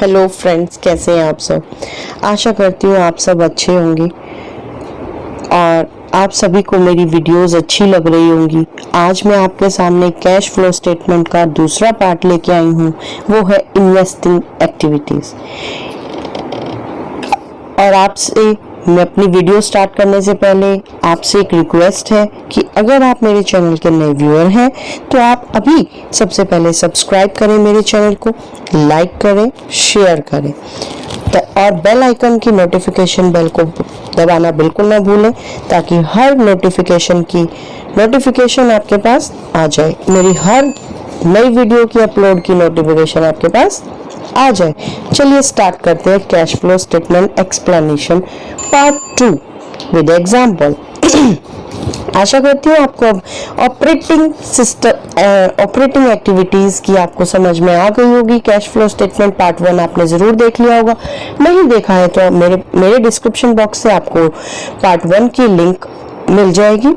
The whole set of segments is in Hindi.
हेलो फ्रेंड्स, कैसे हैं आप सब। आशा करती हूँ आप सब अच्छे होंगे और आप सभी को मेरी वीडियोस अच्छी लग रही होंगी। आज मैं आपके सामने कैश फ्लो स्टेटमेंट का दूसरा पार्ट लेके आई हूँ, वो है इन्वेस्टिंग एक्टिविटीज। और आपसे मैं अपनी वीडियो स्टार्ट करने से पहले आपसे एक रिक्वेस्ट है कि अगर आप मेरे चैनल के नए व्यूअर हैं तो आप अभी सबसे पहले सब्सक्राइब करें मेरे चैनल को, लाइक करें, शेयर करें और बेल आइकन की नोटिफिकेशन बेल को दबाना बिल्कुल ना भूलें ताकि हर नोटिफिकेशन आपके पास आ जाए। मेरी हर नई वीडियो की अपलोड की नोटिफिकेशन आपके पास आ जाए। चलिए स्टार्ट करते हैं cash flow statement explanation part 2 with example. आशा करती हूँ आपको अब ऑपरेटिंग एक्टिविटीज की आपको समझ में आ गई होगी। कैश फ्लो स्टेटमेंट पार्ट 1 आपने जरूर देख लिया होगा, नहीं देखा है तो मेरे डिस्क्रिप्शन बॉक्स से आपको पार्ट 1 की लिंक मिल जाएगी,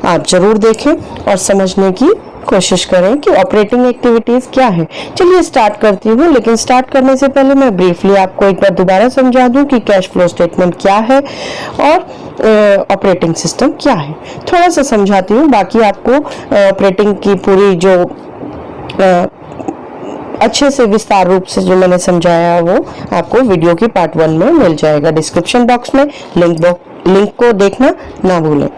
आप जरूर देखें और समझने की कोशिश करें कि ऑपरेटिंग एक्टिविटीज क्या है। चलिए स्टार्ट करती हूँ, लेकिन स्टार्ट करने से पहले मैं ब्रीफली आपको एक बार दोबारा समझा दूं कि कैश फ्लो स्टेटमेंट क्या है और ऑपरेटिंग सिस्टम क्या है। थोड़ा सा समझाती हूँ, बाकी आपको ऑपरेटिंग की पूरी जो अच्छे से विस्तार रूप से जो मैंने समझाया वो आपको वीडियो की पार्ट 1 में मिल जाएगा डिस्क्रिप्शन बॉक्स में। लिंक को देखना ना भूलें।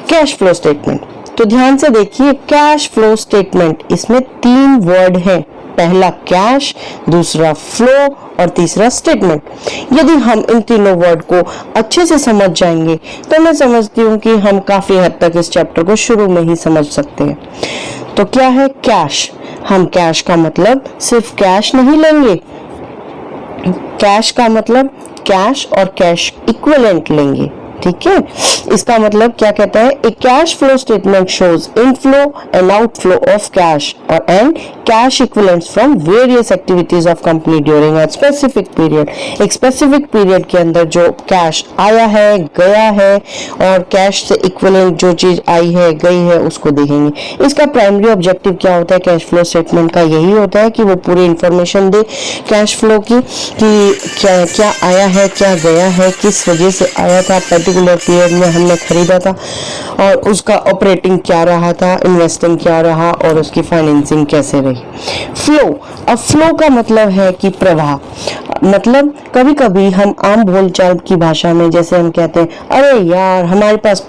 कैश फ्लो स्टेटमेंट, तो ध्यान से देखिए, कैश फ्लो स्टेटमेंट इसमें 3 वर्ड हैं। पहला कैश, दूसरा फ्लो और तीसरा स्टेटमेंट। यदि हम इन तीनों वर्ड को अच्छे से समझ जाएंगे तो मैं समझती हूँ कि हम काफी हद तक इस चैप्टर को शुरू में ही समझ सकते हैं। तो क्या है कैश? हम कैश का मतलब सिर्फ कैश नहीं लेंगे, कैश का मतलब कैश और कैश इक्विवेलेंट लेंगे। ठीक है, इसका मतलब क्या कहता है, a cash flow statement shows inflow and outflow of cash और and cash equivalents from various activities of company during a specific period. एक स्पेसिफिक पीरियड के अंदर जो कैश आया है, गया है और कैश से इक्विवेलेंट जो चीज आई है, गई है, उसको देखेंगे। इसका प्राइमरी ऑब्जेक्टिव क्या होता है कैश फ्लो स्टेटमेंट का? यही होता है कि वो पूरी इंफॉर्मेशन दे कैश फ्लो की, कि क्या क्या आया है, क्या गया है, किस वजह से आया था, पर्टिकुलर पीरियड में हमने खरीदा था और उसका ऑपरेटिंग क्या रहा था, इन्वेस्टिंग क्या रहा और उसकी फाइनेंसिंग कैसे रही। फ्लो, अब फ्लो का मतलब है कि प्रवाह। मतलब कभी कभी हम आम बोलचाल की भाषा में जैसे हम कहते हैं, अरे यार हमारे पास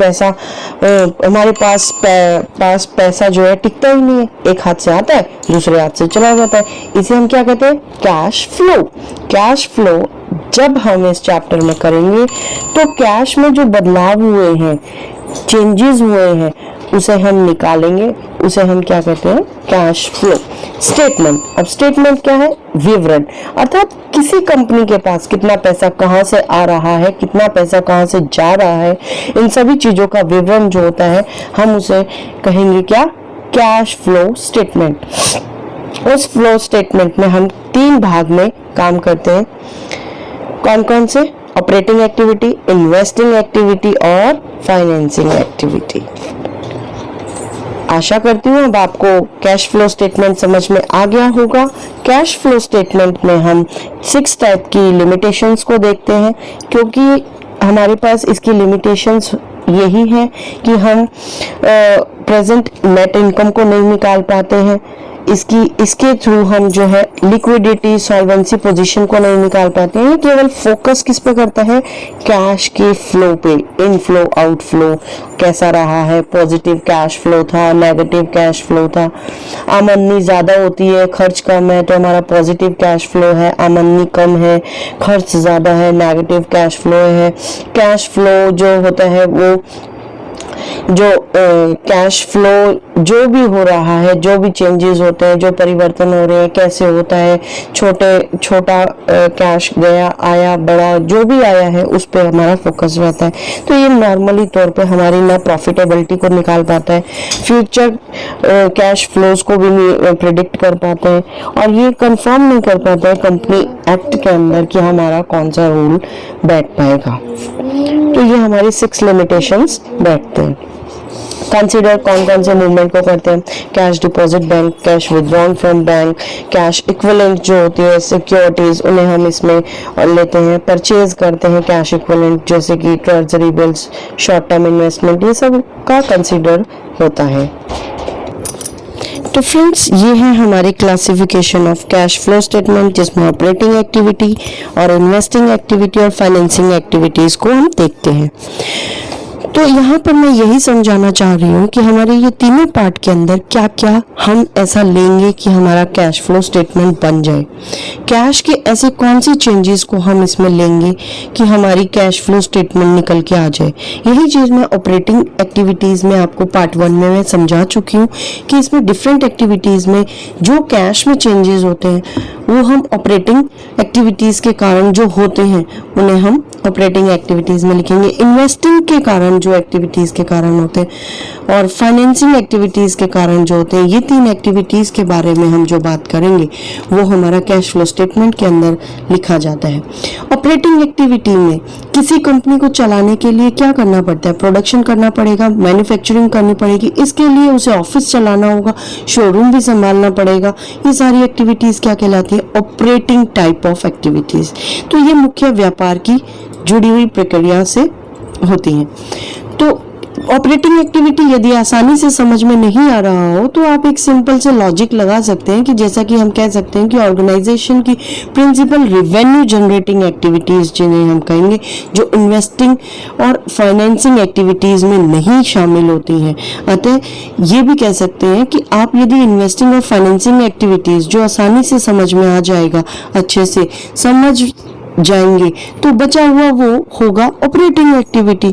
पैसा जो है टिकता ही नहीं है, एक हाथ से आता है दूसरे हाथ से चला जाता है। इसे हम क्या कहते हैं? Cash flow. कैश फ्लो जब हम इस चैप्टर में करेंगे तो कैश में जो बदलाव हुए हैं, चेंजेस हुए हैं, उसे हम निकालेंगे, उसे हम क्या कहते हैं? Cash flow. स्टेटमेंट, अब स्टेटमेंट क्या है? विवरण, अर्थात किसी कंपनी के पास कितना पैसा कहां से आ रहा है, कितना पैसा कहां से जा रहा है, इन सभी चीजों का विवरण जो होता है हम उसे कहेंगे क्या? Cash flow statement. उस फ्लो स्टेटमेंट में हम 3 भाग में काम करते हैं। कौन कौन से? ऑपरेटिंग एक्टिविटी, इन्वेस्टिंग एक्टिविटी और फाइनेंसिंग एक्टिविटी। आशा करती हूँ अब आपको कैश फ्लो स्टेटमेंट समझ में आ गया होगा। कैश फ्लो स्टेटमेंट में हम 6 टाइप की लिमिटेशंस को देखते हैं, क्योंकि हमारे पास इसकी लिमिटेशंस यही है कि हम प्रेजेंट नेट इनकम को नहीं निकाल पाते हैं, इसके थ्रू हम जो है लिक्विडिटी, सॉल्वेंसी पोजीशन को नहीं निकाल पाते हैं। केवल फोकस किस पे करता है? कैश के फ्लो पे, इनफ्लो आउटफ्लो कैसा रहा है, पॉजिटिव कैश फ्लो था, नेगेटिव कैश फ्लो था, आमदनी ज्यादा होती है, खर्च कम है तो हमारा पॉजिटिव कैश फ्लो है, आमदनी कम है, खर्च ज्यादा है, नेगेटिव कैश फ्लो है। कैश फ्लो जो होता है वो जो कैश फ्लो जो भी हो रहा है, जो भी चेंजेस होते हैं, जो परिवर्तन हो रहे हैं, कैसे होता है, छोटा कैश गया, आया, बड़ा जो भी आया है उस पे हमारा फोकस रहता है। तो ये नॉर्मली तौर पे हमारी ना प्रॉफिटेबिलिटी को निकाल पाता है, फ्यूचर कैश फ्लोज को भी प्रिडिक्ट कर पाता है और ये कंफर्म नहीं कर पाता है कंपनी एक्ट के अंदर कि हमारा कौन सा रूल बैठ पाएगा। तो ये हमारी 6 लिमिटेशंस बैठते हैं। कंसीडर कौन कौन से मूवमेंट को करते हैं, cash deposit bank, cash withdrawn from bank, cash equivalent जो होती है सिक्योरिटीज उन्हें हम इसमें लेते हैं, परचेज करते हैं कैश इक्विवेलेंट जैसे कि treasury bills, short term investment, ये सब का कंसीडर होता है। तो फ्रेंड्स ये है हमारी classification of cash flow statement जिसमें ऑपरेटिंग एक्टिविटी और इन्वेस्टिंग एक्टिविटी और फाइनेंसिंग एक्टिविटीज को हम देखते हैं। तो यहाँ पर मैं यही समझाना चाह रही हूँ कि हमारे ये तीनों पार्ट के अंदर क्या क्या हम ऐसा लेंगे कि हमारा कैश फ्लो स्टेटमेंट बन जाए, कैश के ऐसे कौन सी चेंजेस को हम इसमें लेंगे कि हमारी कैश फ्लो स्टेटमेंट निकल के आ जाए। यही चीज़ मैं ऑपरेटिंग एक्टिविटीज़ में आपको पार्ट 1 में मैं समझा चुकी हूँ कि इसमें डिफरेंट एक्टिविटीज़ में जो कैश में चेंजेस होते हैं वो हम ऑपरेटिंग एक्टिविटीज़ के कारण जो होते हैं उन्हें हम ऑपरेटिंग एक्टिविटीज़ में लिखेंगे, इन्वेस्टिंग के कारण जो एक्टिविटीज़ के कारण होते हैं और फाइनेंसिंग एक्टिविटीज़ के कारण जो होते हैं, ये 3 एक्टिविटीज़ के बारे में हम जो बात करेंगे वो हमारा कैश फ्लो स्टेटमेंट के अंदर लिखा जाता है। ऑपरेटिंग एक्टिविटी में किसी कंपनी को चलाने के लिए क्या करना पड़ता है, प्रोडक्शन करना पड़ेगा, मैन्युफैक्चरिंग करनी पड़ेगी, इसके लिए उसे ऑफिस चलाना होगा, शोरूम भी संभालना पड़ेगा, ये सारी एक्टिविटीज़ क्या कहलाती है, ऑपरेटिंग टाइप ऑफ एक्टिविटीज़। तो ये मुख्य व्यापार की जुड़ी हुई प्रक्रिया से होती हैं। तो ऑपरेटिंग एक्टिविटी यदि आसानी से समझ में नहीं आ रहा हो तो आप एक सिंपल से लॉजिक लगा सकते हैं कि जैसा कि हम कह सकते हैं कि ऑर्गेनाइजेशन की प्रिंसिपल रेवेन्यू जनरेटिंग एक्टिविटीज जिन्हें हम कहेंगे, जो इन्वेस्टिंग और फाइनेंसिंग एक्टिविटीज में नहीं शामिल होती हैं। अतः ये भी कह सकते हैं कि आप यदि इन्वेस्टिंग और फाइनेंसिंग एक्टिविटीज जो आसानी से समझ में आ जाएगा, अच्छे से समझ जाएंगे, तो बचा हुआ वो होगा ऑपरेटिंग एक्टिविटी।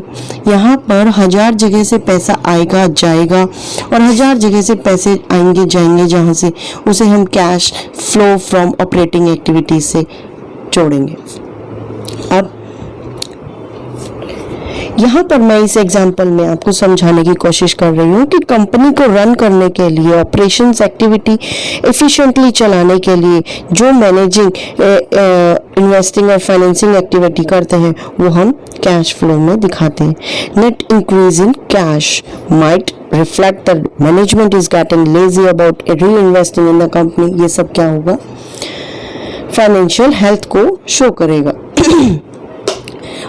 यहाँ पर 1000 जगह से पैसा आएगा जाएगा और 1000 जगह से पैसे आएंगे जाएंगे, जहाँ से उसे हम cash flow from operating activity से जोड़ेंगे। अब यहाँ पर मैं इस एग्जाम्पल में आपको समझाने की कोशिश कर रही हूँ कि कंपनी को रन करने के लिए, ऑपरेशंस एक्टिविटी एफिशिएंटली चलाने के लिए जो मैनेजिंग, इन्वेस्टिंग और फाइनेंसिंग एक्टिविटी करते हैं वो हम कैश फ्लो में दिखाते हैं। Net increase in cash might reflect that management is getting lazy about री इन्वेस्टिंग इन द कंपनी। ये सब क्या होगा, फाइनेंशियल हेल्थ को शो करेगा।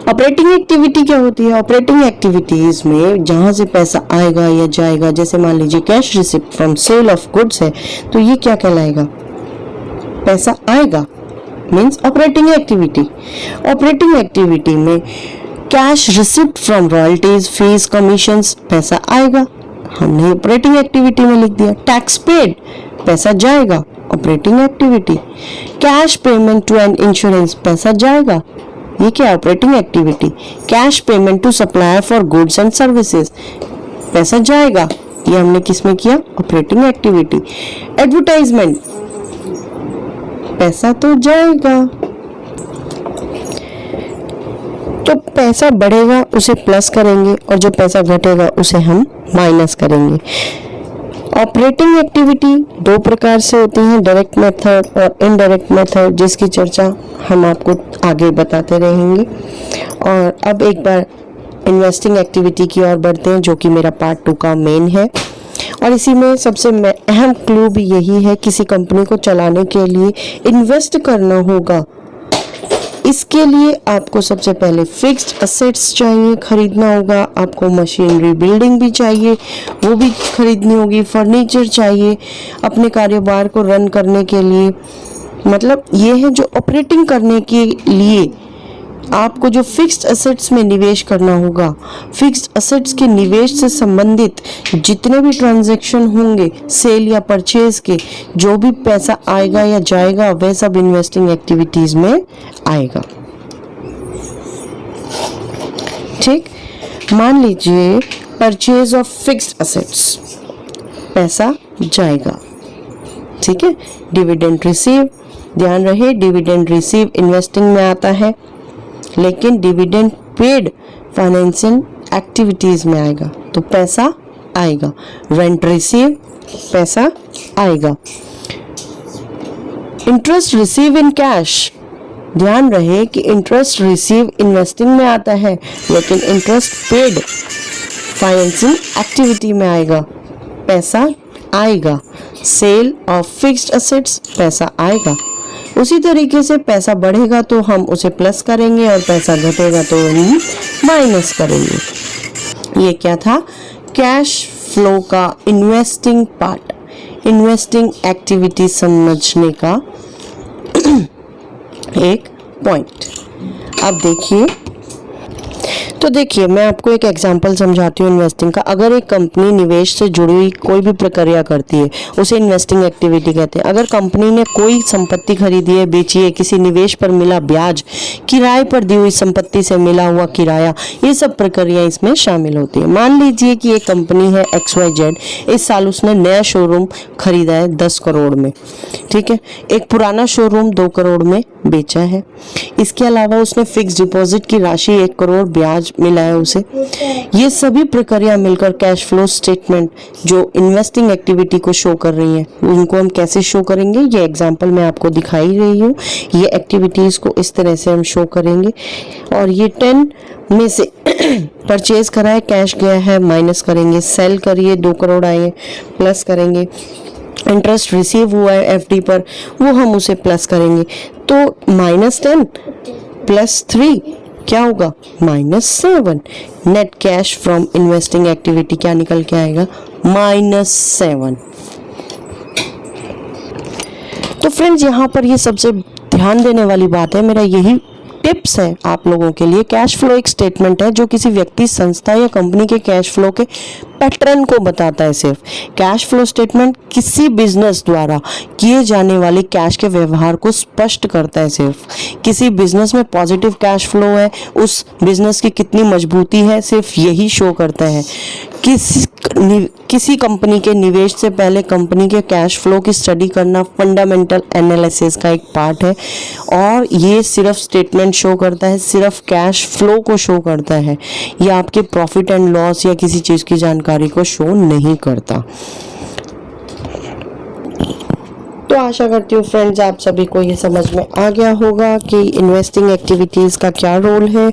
ऑपरेटिंग एक्टिविटी क्या होती है, ऑपरेटिंग एक्टिविटीज में जहां से पैसा आएगा या जाएगा, जैसे मान लीजिए cash receipt from sale of goods है, तो ये क्या कहलाएगा, पैसा आएगा, means operating activity. Operating activity में cash receipt from royalties, fees, commissions, पैसा आएगा, हमने ऑपरेटिंग एक्टिविटी में लिख दिया। टैक्स पेड, पैसा जाएगा, operating activity. Cash payment to an insurance, पैसा जाएगा, ये क्या operating activity. Cash payment to supplier for goods and services, पैसा जाएगा, ये हमने किस में किया, ऑपरेटिंग एक्टिविटी। एडवर्टाइजमेंट, पैसा तो जाएगा, तो पैसा बढ़ेगा उसे प्लस करेंगे और जो पैसा घटेगा उसे हम माइनस करेंगे। ऑपरेटिंग एक्टिविटी 2 प्रकार से होती हैं, डायरेक्ट मेथड और इनडायरेक्ट मेथड, जिसकी चर्चा हम आपको आगे बताते रहेंगे। और अब एक बार इन्वेस्टिंग एक्टिविटी की ओर बढ़ते हैं, जो कि मेरा पार्ट 2 का मेन है। और इसी में सबसे अहम क्लू भी यही है, किसी कंपनी को चलाने के लिए इन्वेस्ट करना होगा। इसके लिए आपको सबसे पहले फिक्स्ड असेट्स चाहिए, खरीदना होगा, आपको मशीनरी बिल्डिंग भी चाहिए, वो भी खरीदनी होगी, फर्नीचर चाहिए अपने कारोबार को रन करने के लिए। मतलब ये है जो ऑपरेटिंग करने के लिए आपको जो फिक्स्ड असेट्स में निवेश करना होगा, फिक्स्ड असेट्स के निवेश से संबंधित जितने भी ट्रांजैक्शन होंगे, सेल या परचेज के, जो भी पैसा आएगा या जाएगा, वह सब इन्वेस्टिंग एक्टिविटीज में आएगा। ठीक, मान लीजिए परचेज ऑफ फिक्स्ड असेट्स, पैसा जाएगा, ठीक है। डिविडेंड रिसीव, ध्यान रहे डिविडेंड रिसीव इन्वेस्टिंग में आता है, लेकिन डिविडेंड पेड फाइनेंशियल एक्टिविटीज में आएगा, तो पैसा आएगा। रेंट रिसीव, पैसा आएगा। इंटरेस्ट रिसीव इन कैश, ध्यान रहे कि इंटरेस्ट रिसीव इन्वेस्टिंग में आता है, लेकिन इंटरेस्ट पेड फाइनेंसिंग एक्टिविटी में आएगा, पैसा आएगा। सेल ऑफ फिक्स्ड एसेट्स, पैसा आएगा। उसी तरीके से पैसा बढ़ेगा तो हम उसे प्लस करेंगे और पैसा घटेगा तो हम माइनस करेंगे। ये क्या था? कैश फ्लो का इन्वेस्टिंग पार्ट, इन्वेस्टिंग एक्टिविटी समझने का एक पॉइंट। अब देखिए, तो देखिए मैं आपको एक एग्जांपल समझाती हूँ इन्वेस्टिंग का। अगर एक कंपनी निवेश से जुड़ी हुई कोई भी प्रक्रिया करती है उसे इन्वेस्टिंग एक्टिविटी कहते हैं। अगर कंपनी ने कोई संपत्ति खरीदी है, बेची है, किसी निवेश पर मिला ब्याज, किराए पर दी हुई संपत्ति से मिला हुआ किराया, ये सब प्रक्रिया इसमें शामिल होती है। मान लीजिए कि एक कंपनी है XYZ, इस साल उसने नया शोरूम खरीदा है 10 करोड़ में, ठीक है। एक पुराना शोरूम 2 करोड़ में बेचा है। इसके अलावा उसने फिक्स डिपॉजिट की राशि 1 करोड़ ब्याज मिला है उसे। ये सभी प्रक्रिया मिलकर कैश फ्लो स्टेटमेंट जो इन्वेस्टिंग एक्टिविटी को शो कर रही है, उनको हम कैसे शो करेंगे, ये एग्जांपल मैं आपको दिखाई रही हूँ। ये एक्टिविटीज को इस तरह से हम शो करेंगे। और ये 10 में से परचेज करा है, कैश गया है, माइनस करेंगे। सेल करिए, 2 करोड़ आए, प्लस करेंगे। इंटरेस्ट रिसीव हुआ है FD पर, वो हम उसे प्लस करेंगे। तो -10 + 3 क्या होगा? -7। Net cash from investing activity क्या निकल के आएगा? -7। तो फ्रेंड्स, यहाँ पर ये सबसे ध्यान देने वाली बात है, मेरा यही टिप्स है आप लोगों के लिए। कैश फ्लो एक स्टेटमेंट है जो किसी व्यक्ति, संस्था या कंपनी के कैश फ्लो के पैटर्न को बताता है। सिर्फ कैश फ्लो स्टेटमेंट किसी बिजनेस द्वारा किए जाने वाले कैश के व्यवहार को स्पष्ट करता है। सिर्फ किसी बिजनेस में पॉजिटिव कैश फ्लो है, उस बिजनेस की कितनी मजबूती है, सिर्फ यही शो करता है। किसी कंपनी के निवेश से पहले कंपनी के कैश फ्लो की स्टडी करना फंडामेंटल एनालिसिस का एक पार्ट है। और ये सिर्फ स्टेटमेंट शो करता है, सिर्फ कैश फ्लो को शो करता है। ये आपके प्रॉफिट एंड लॉस या किसी चीज़ की जानकारी को शो नहीं करता। तो आशा करती हूँ फ्रेंड्स आप सभी को ये समझ में आ गया होगा कि इन्वेस्टिंग एक्टिविटीज़ का क्या रोल है,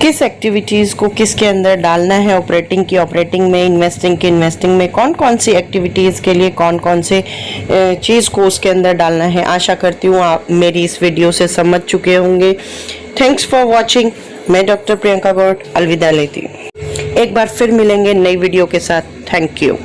किस एक्टिविटीज़ को किसके अंदर डालना है। ऑपरेटिंग में, इन्वेस्टिंग में कौन कौन सी एक्टिविटीज़ के लिए कौन कौन से चीज़ को उसके अंदर डालना है। आशा करती हूँ आप मेरी इस वीडियो से समझ चुके होंगे। Thanks for watching. मैं डॉक्टर प्रियंका गौड़ अलविदा लेती हूँ। एक बार फिर मिलेंगे नई वीडियो के साथ। Thank you.